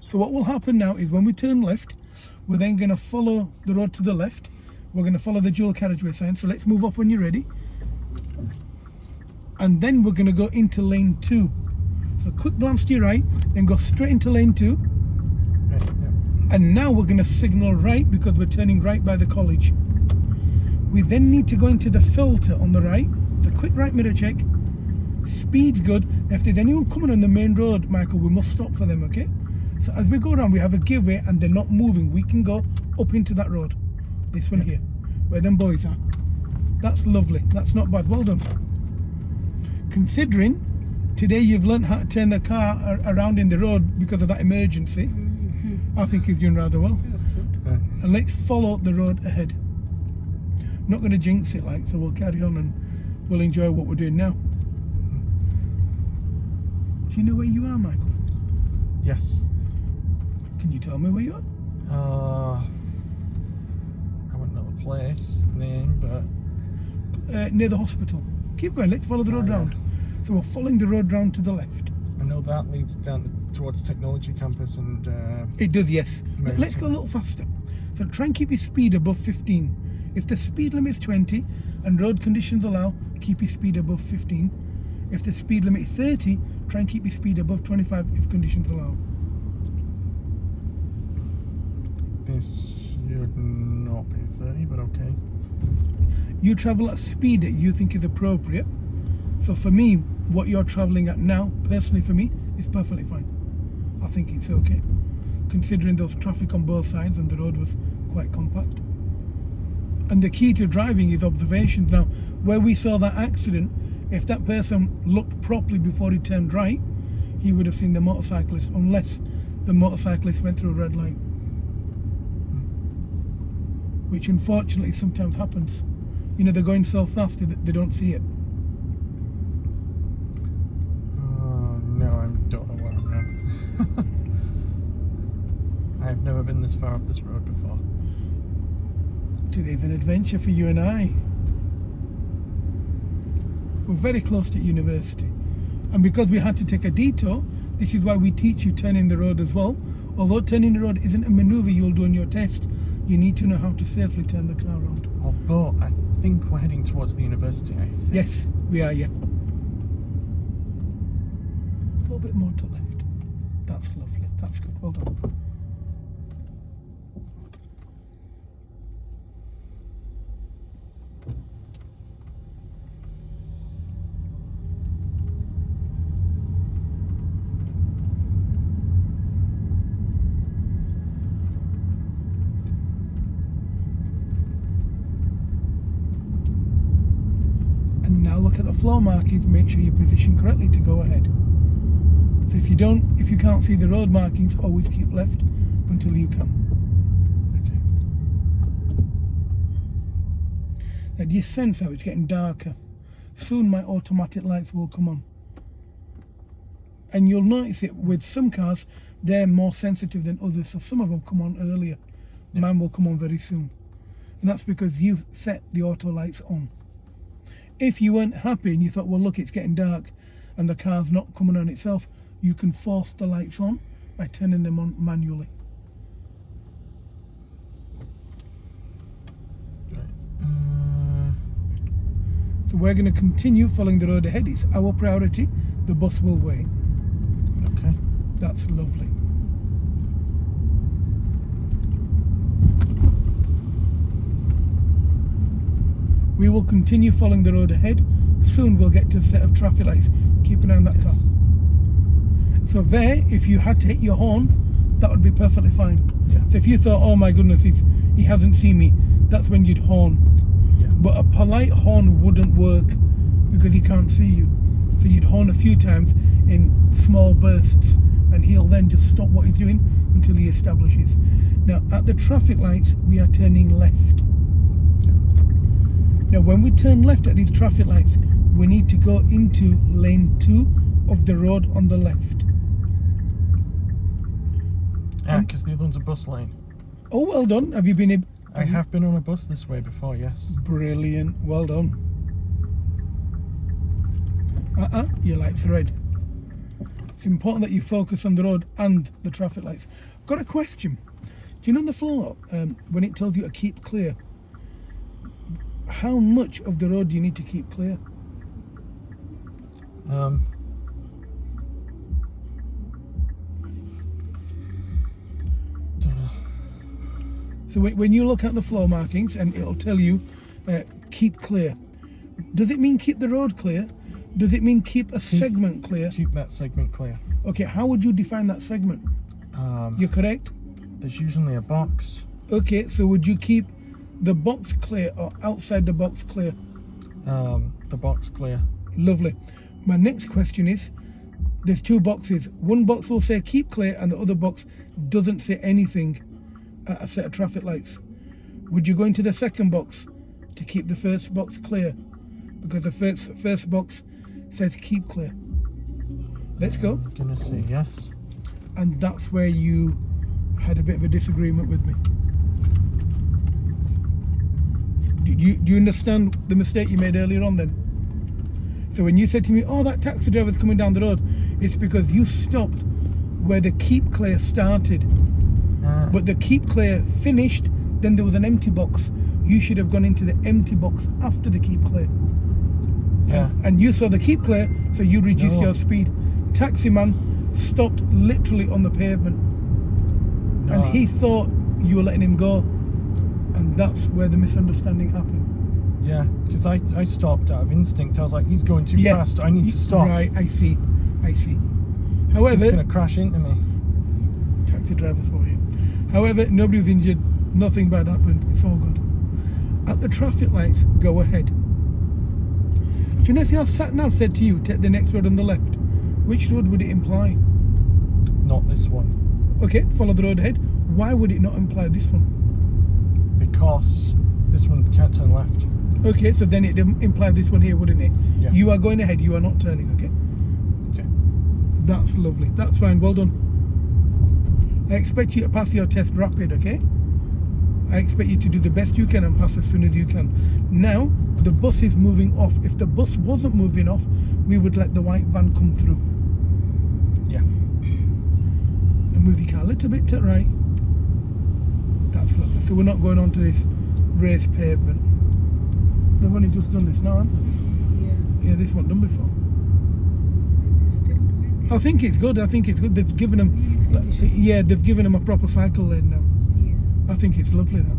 So what will happen now is when we turn left, we're then going to follow the road to the left. We're going to follow the dual carriageway sign. So let's move off when you're ready. And then we're going to go into lane 2. So quick glance to your right, then go straight into lane 2. Right, yeah. And now we're going to signal right because we're turning right by the college. We then need to go into the filter on the right. So quick right mirror check. Speed's good. Now, if there's anyone coming on the main road, Michael, we must stop for them, okay? So as we go around, we have a giveaway and they're not moving. We can go up into that road. This one here, where them boys are. That's lovely. That's not bad. Well done. Considering today you've learnt how to turn the car around in the road because of that emergency, I think you're doing rather well. Yes, good. Right. And let's follow the road ahead. Not going to jinx it, like, so we'll carry on and we'll enjoy what we're doing now. Do you know where you are, Michael? Yes. Can you tell me where you are? I wouldn't know the place name, but Near the hospital. Keep going, let's follow the road yeah. round. So we're following the road round to the left. I know that leads down towards Technology Campus and. It does, yes. But Amazing. let's go a little faster. So try and keep your speed above 15. If the speed limit is 20 and road conditions allow, keep your speed above 15. If the speed limit is 30, try and keep your speed above 25 if conditions allow. This should not be 30, but okay. You travel at a speed that you think is appropriate. So for me, what you're travelling at now, personally for me, is perfectly fine. I think it's okay, considering there was traffic on both sides and the road was quite compact. And the key to driving is observations. Now, where we saw that accident, if that person looked properly before he turned right, he would have seen the motorcyclist, unless the motorcyclist went through a red light. Which unfortunately sometimes happens. You know, they're going so fast that they don't see it. No, I don't know where I'm at. I've never been this far up this road before. Today's an adventure for you and I. We're very close to university. And because we had to take a detour, this is why we teach you turning the road as well. Although turning the road isn't a manoeuvre you'll do on your test, you need to know how to safely turn the car around. Although I think we're heading towards the university, I think. Yes, we are, yeah. A little bit more to left. That's lovely. That's good. Well done. And now look at the floor markings, make sure you're positioned correctly to go ahead. So if you can't see the road markings, always keep left until you can. Okay. Now do you sense how it's getting darker? Soon my automatic lights will come on. And you'll notice it with some cars, they're more sensitive than others, so some of them come on earlier. Yeah. Mine will come on very soon. And that's because you've set the auto lights on. If you weren't happy and you thought, well look, it's getting dark and the car's not coming on itself, you can force the lights on by turning them on manually. So we're going to continue following the road ahead. It's our priority. The bus will wait. Okay. That's lovely. We will continue following the road ahead. Soon we'll get to a set of traffic lights. Keep an eye on that car. So there, if you had to hit your horn, that would be perfectly fine. Yeah. So if you thought, oh my goodness, he hasn't seen me, that's when you'd horn. Yeah. But a polite horn wouldn't work because he can't see you. So you'd horn a few times in small bursts and he'll then just stop what he's doing until he establishes. Now at the traffic lights, we are turning left. Now when we turn left at these traffic lights, we need to go into lane 2 of the road on the left. Yeah, because the other one's a bus lane. Oh, well done. Have you been able... I have been on a bus this way before, yes. Brilliant. Well done. Your light's red. It's important that you focus on the road and the traffic lights. Got a question. Do you know on the floor, when it tells you to keep clear, how much of the road do you need to keep clear? Don't know. So when you look at the floor markings and it'll tell you keep clear, does it mean keep the road clear? Does it mean keep a segment clear? Keep that segment clear. Okay, how would you define that segment? You're correct? There's usually a box. Okay, so would you keep the box clear or outside the box clear? The box clear. Lovely. My next question is, there's two boxes. One box will say keep clear and the other box doesn't say anything at a set of traffic lights. Would you go into the second box to keep the first box clear? Because the first box says keep clear. Let's go. I'm gonna say yes. And that's where you had a bit of a disagreement with me. Do you understand the mistake you made earlier on then? So when you said to me, oh, that taxi driver's coming down the road, it's because you stopped where the keep clear started. But the keep clear finished, then there was an empty box. You should have gone into the empty box after the keep clear. Yeah. And you saw the keep clear, so you reduced your speed. Taxi man stopped literally on the pavement. No. And he thought you were letting him go. And that's where the misunderstanding happened. Yeah, because I stopped out of instinct. I was like, he's going too fast. I need to stop. Right, I see. However, he's going to crash into me. Taxi drivers for you. However, nobody was injured. Nothing bad happened. It's all good. At the traffic lights, go ahead. Do you know if your sat nav said to you, take the next road on the left, which road would it imply? Not this one. Okay, follow the road ahead. Why would it not imply this one? Because this one can't turn left. Okay, so then it imply this one here, wouldn't it? Yeah. You are going ahead, you are not turning, okay? Okay. That's lovely. That's fine, well done. I expect you to pass your test rapid, okay? I expect you to do the best you can and pass as soon as you can. Now, the bus is moving off. If the bus wasn't moving off, we would let the white van come through. Yeah. And move your car a little bit to the right. That's lovely. So we're not going onto this raised pavement. They've only just done this now, haven't they? Yeah, this wasn't done before. They're still doing it. I think it's good. They've given them, they've given them a proper cycle lane now. Yeah. I think it's lovely that.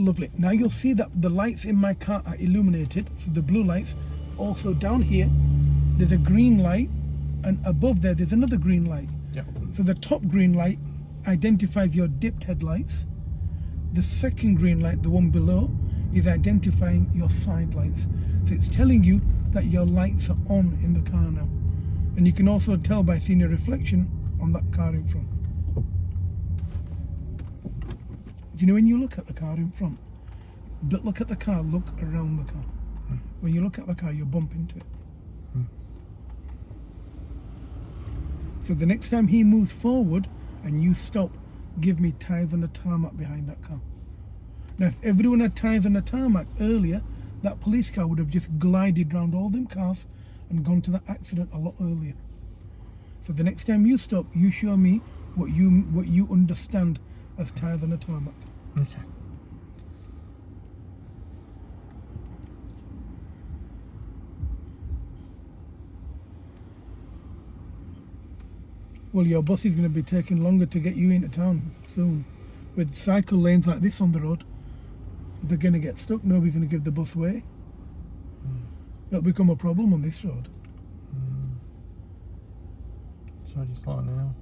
Lovely. Now you'll see that the lights in my car are illuminated, so the blue lights. Also down here, there's a green light, and above there's another green light. Yeah. So the top green light identifies your dipped headlights. The second green light, the one below, is identifying your side lights. So it's telling you that your lights are on in the car now. And you can also tell by seeing a reflection on that car in front. Do you know when you look at the car in front, don't look at the car, look around the car. When you look at the car, you bump into it. So the next time he moves forward and you stop, give me tyres on the tarmac behind that car. Now, if everyone had tyres on the tarmac earlier, that police car would have just glided round all them cars and gone to that accident a lot earlier. So the next time you stop, you show me what you understand as tyres on the tarmac. Okay. Well, your bus is going to be taking longer to get you into town soon. With cycle lanes like this on the road, they're going to get stuck. Nobody's going to give the bus way. That'll become a problem on this road. It's already slow now.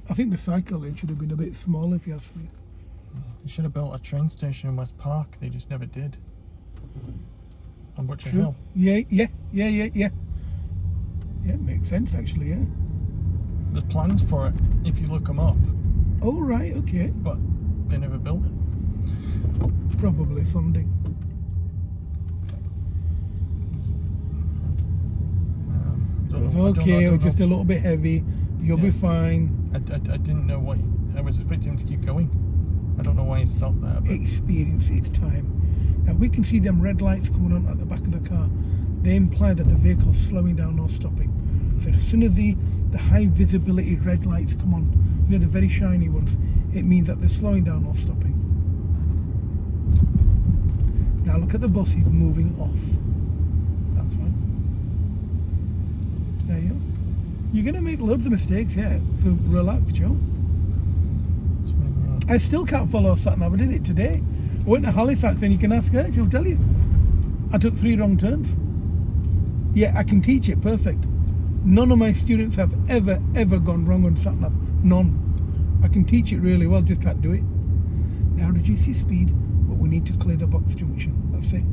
I think the cycle lane should have been a bit smaller, if you ask me. They should have built a train station in West Park. They just never did. On Butcher True. Hill. Yeah. Yeah, it makes sense actually, yeah. There's plans for it if you look them up, Oh, right, okay. but they never built it. It's probably funding. don't It's know. okay, I it don't was just know. a little bit heavy. You'll be Yeah. fine. I didn't know why. I was expecting him to keep going. I don't know why he stopped there. But Experience its time. Now we can see them red lights coming on at the back of the car. They imply that the vehicle's slowing down or stopping. So as soon as the high visibility red lights come on, you know, the very shiny ones, it means that they're slowing down or stopping. Now look at the bus, he's moving off. That's fine. There you go. You're going to make loads of mistakes, yeah. So relax, Joe. I still can't follow sat-nav. I did it today. I went to Halifax and you can ask her, she'll tell you. I took 3 wrong turns. Yeah, I can teach it perfect. None of my students have ever gone wrong on sat-nav. None. I can teach it really well, just can't do it. Now reduce your speed, but we need to clear the box junction. That's it.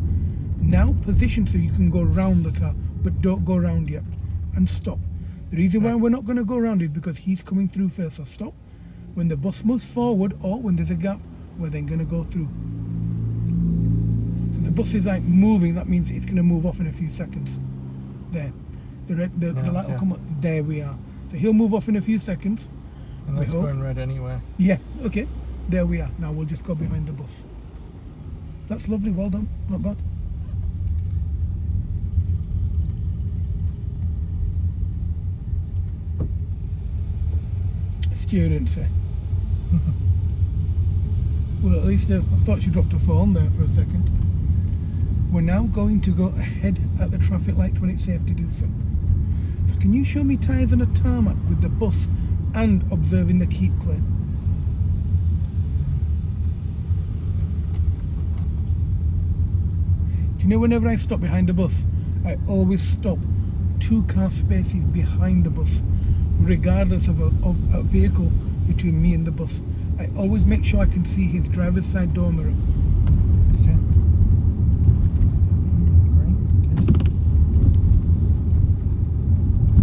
Now position so you can go round the car, but don't go round yet. And stop. The reason why we're not going to go round is because he's coming through first, so stop. When the bus moves forward or when there's a gap, we're then going to go through. So the bus is like moving, that means it's going to move off in a few seconds. There. The light will come up. There we are. So he'll move off in a few seconds. and that's going red anyway. Yeah, okay. There we are. Now we'll just go behind the bus. That's lovely, well done. Not bad. Students, eh? Well, at least I thought she dropped her phone there for a second. We're now going to go ahead at the traffic lights when it's safe to do so. So can you show me tyres on a tarmac with the bus and observing the keep clear? Do you know whenever I stop behind the bus, I always stop 2 car spaces behind the bus, regardless of a vehicle between me and the bus. I always make sure I can see his driver's side door mirror. Okay. Great. Good.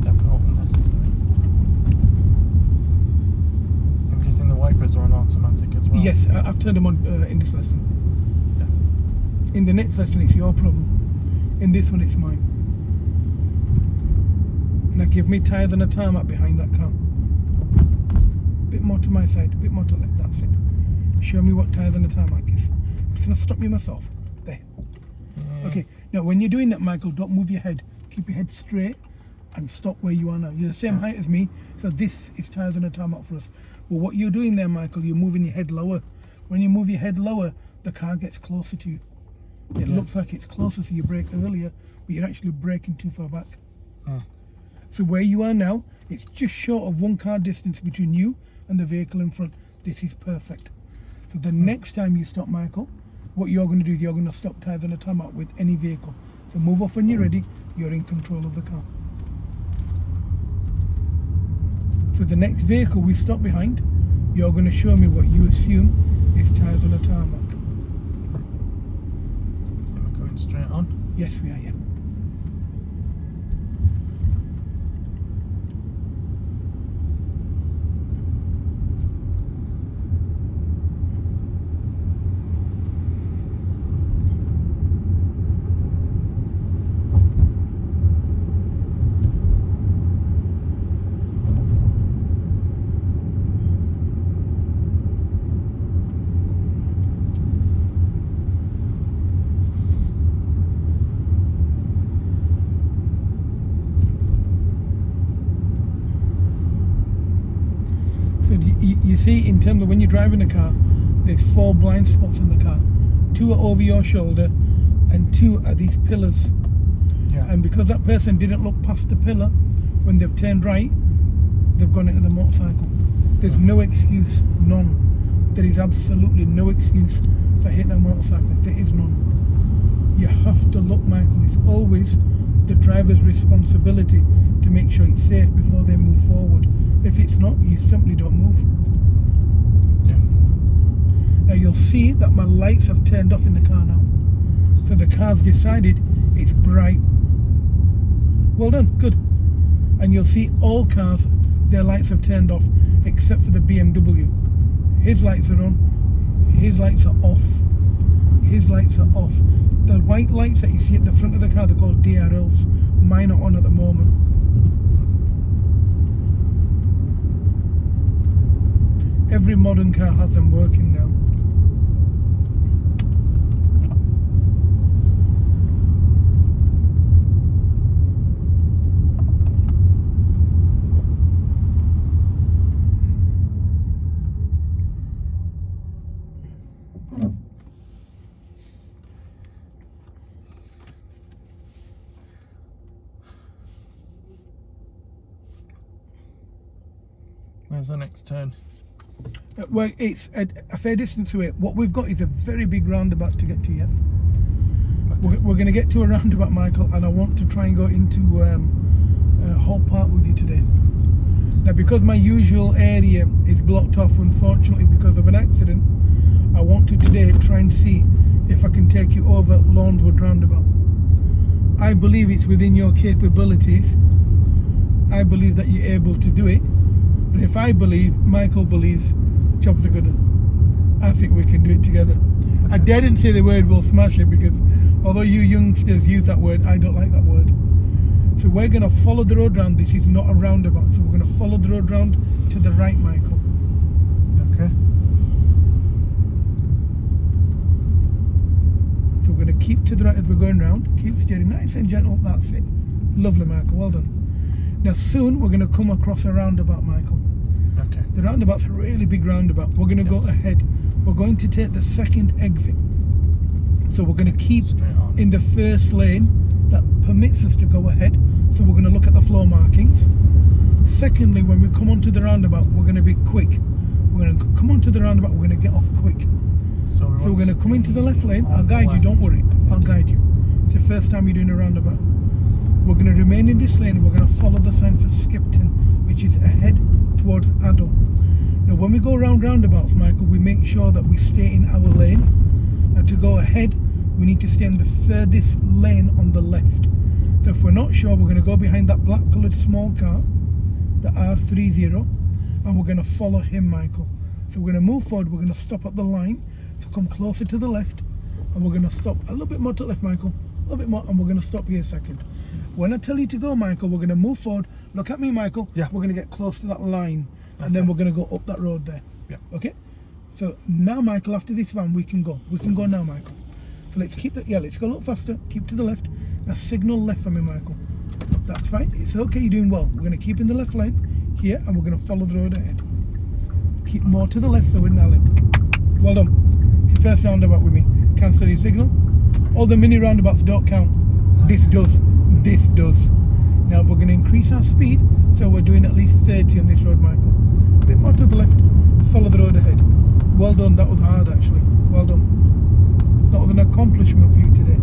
Definitely unnecessary. I'm guessing the wipers are on automatic as well. Yes, I've turned them on in this lesson. Yeah. In the next lesson, it's your problem. In this one, it's mine. Now give me tyres and a tarmac behind that car. Bit more to my side, bit more to left, that's it. Show me what tyres and a tarmac is. I'm just going to stop me myself. There. Yeah. Okay, now when you're doing that, Michael, don't move your head. Keep your head straight and stop where you are now. You're the same height as me, so this is tyres and a tarmac for us. But what you're doing there, Michael, you're moving your head lower. When you move your head lower, the car gets closer to you. It looks like it's closer to your brake earlier, but you're actually braking too far back. So where you are now, it's just short of 1 car distance between you and the vehicle in front. This is perfect. So the next time you stop, Michael, what you're going to do is you're going to stop tyres on a tarmac with any vehicle. So move off when you're ready. You're in control of the car. So the next vehicle we stop behind, you're going to show me what you assume is tyres on a tarmac. Am I going straight on? Yes, we are, yeah. So you see, in terms of when you're driving a car, there's 4 blind spots on the car. 2 are over your shoulder and 2 are these pillars. Yeah. And because that person didn't look past the pillar when they've turned right, they've gone into the motorcycle. There's no excuse, none. There is absolutely no excuse for hitting a motorcycle. There is none. You have to look, Michael. It's always the driver's responsibility to make sure it's safe before they move forward. If it's not, you simply don't move. Yeah. Now you'll see that my lights have turned off in the car now. So the car's decided it's bright. Well done, good. And you'll see all cars, their lights have turned off except for the BMW. His lights are on, his lights are off. His lights are off. The white lights that you see at the front of the car, they're called DRLs. Mine are on at the moment. Every modern car has them working now. Where's the next turn? Well, it's a fair distance away. What we've got is a very big roundabout to get to yet. Okay. We're going to get to a roundabout, Michael, and I want to try and go into Hall Park with you today. Now, because my usual area is blocked off, unfortunately, because of an accident, I want to today try and see if I can take you over Lawnwood Roundabout. I believe it's within your capabilities. I believe that you're able to do it. And if I believe, Michael believes, job's a good one. I think we can do it together. I didn't say the word we'll smash it, because although you youngsters use that word, I don't like that word. So we're going to follow the road round. This is not a roundabout, so we're going to follow the road round to the right, Michael. Okay. So we're going to keep to the right as we're going round. Keep steering nice and gentle. That's it. Lovely, Michael. Well done. Now soon we're going to come across a roundabout, Michael. Okay. The roundabout's a really big roundabout. We're going to go ahead. We're going to take the second exit. So we're going to keep Straight on. in the first lane that permits us to go ahead. So we're going to look at the floor markings. Secondly, when we come onto the roundabout, we're going to be quick. We're going to come onto the roundabout, we're going to get off quick. So we're going to come into the left lane. I'll guide you, don't worry. I'll guide you. It's the first time you're doing a roundabout. We're going to remain in this lane and we're going to follow the sign for Skipton, which is ahead towards Adel. Now when we go around roundabouts, Michael, we make sure that we stay in our lane. And to go ahead, we need to stay in the furthest lane on the left. So if we're not sure, we're going to go behind that black coloured small car, the R30, and we're going to follow him, Michael. So we're going to move forward, we're going to stop at the line, so come closer to the left, and we're going to stop a little bit more to the left, Michael, a little bit more, and we're going to stop here a second. When I tell you to go, Michael, we're going to move forward. Look at me, Michael. Yeah. We're going to get close to that line, and then we're going to go up that road there. Yeah. Okay? So now, Michael, after this van, we can go. We can go now, Michael. So let's keep that. Yeah, let's go a little faster. Keep to the left. Now signal left for me, Michael. That's fine. It's okay. You're doing well. We're going to keep in the left lane here, and we're going to follow the road ahead. Keep more to the left so we're in our lane. Well done. It's your first roundabout with me. Cancel your signal. All the mini roundabouts don't count. This does. This does. Now we're going to increase our speed, so we're doing at least 30 on this road, Michael. A bit more to the left. Follow the road ahead. Well done. That was hard, actually. Well done. That was an accomplishment for you today.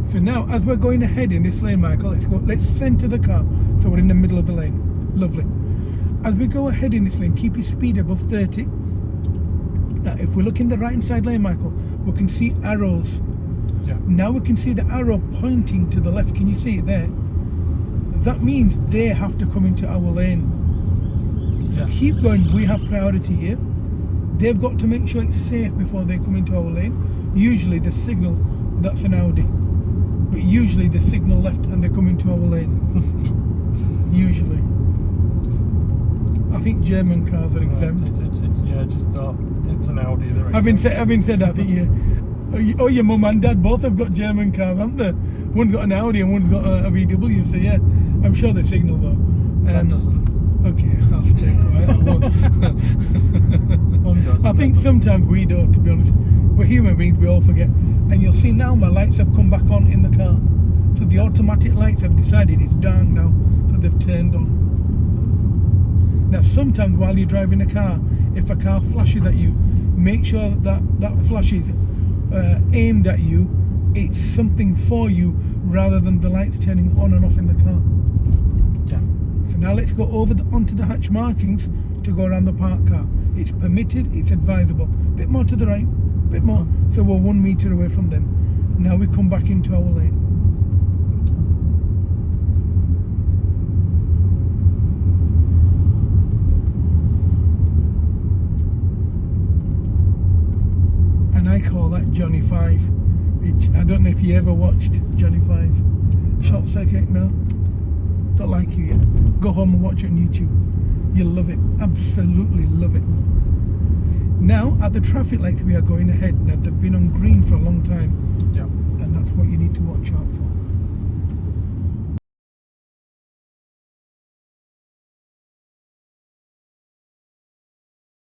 So now, as we're going ahead in this lane, Michael, let's center the car so we're in the middle of the lane. Lovely. As we go ahead in this lane, keep your speed above 30. Now, if we look in the right hand side lane, Michael, we can see arrows. Yeah. Now we can see the arrow pointing to the left. Can you see it there? That means they have to come into our lane. So keep going. We have priority here. They've got to make sure it's safe before they come into our lane. Usually the signal, that's an Audi. But usually they signal left and they come into our lane. Usually. I think German cars are exempt. Yeah, just thought it's an Audi. Having said that, I think oh, your mum and dad both have got German cars, haven't they? One's got an Audi and one's got a VW. So yeah, I'm sure they signal though. That doesn't. Okay, I'll stay quiet. I won't. One does. I think sometimes we don't, to be honest. We're human beings, we all forget. And you'll see now my lights have come back on in the car. So the automatic lights have decided it's dark now, so they've turned on. Now sometimes while you're driving a car, if a car flashes at you, make sure that flash is aimed at you. It's something for you rather than the lights turning on and off in the car. Yeah. So now let's go over onto the hatch markings to go around the parked car. It's permitted, it's advisable. Bit more to the right, bit more. So we're 1 meter away from them. Now we come back into our lane. And I call that Johnny 5. Which I don't know if you ever watched Johnny 5. Short Circuit, no? Don't like you yet. Go home and watch it on YouTube. You'll love it. Absolutely love it. Now, at the traffic lights we are going ahead. Now, they've been on green for a long time. Yeah. And that's what you need to watch out for.